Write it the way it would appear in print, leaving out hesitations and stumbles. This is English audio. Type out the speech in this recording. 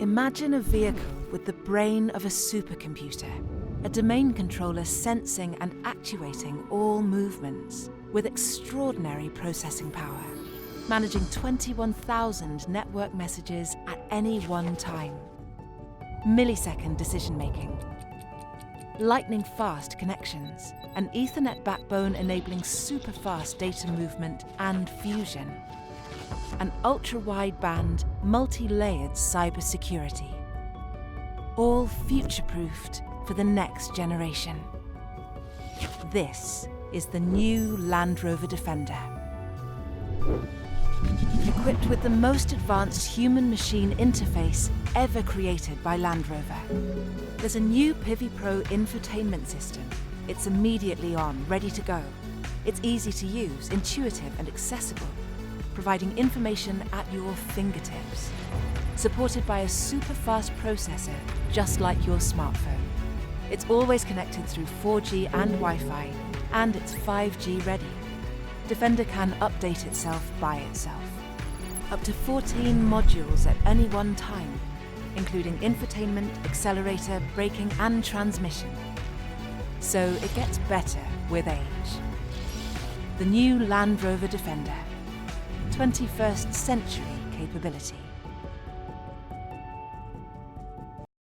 Imagine a vehicle with the brain of a supercomputer, a domain controller sensing and actuating all movements with extraordinary processing power, managing 21,000 network messages at any one time. Millisecond decision-making, lightning-fast connections, an Ethernet backbone enabling super-fast data movement and fusion, an ultra-wideband, multi-layered cybersecurity, all future-proofed for the next generation. This is the new Land Rover Defender. Equipped with the most advanced human-machine interface ever created by Land Rover. There's a new Pivi Pro infotainment system. It's immediately on, ready to go. It's easy to use, intuitive and accessible, providing information at your fingertips. Supported by a super-fast processor, just like your smartphone. It's always connected through 4G and Wi-Fi, and it's 5G ready. Defender can update itself by itself. Up to 14 modules at any one time, including infotainment, accelerator, braking and transmission. So it gets better with age. The new Land Rover Defender. 21st century capability.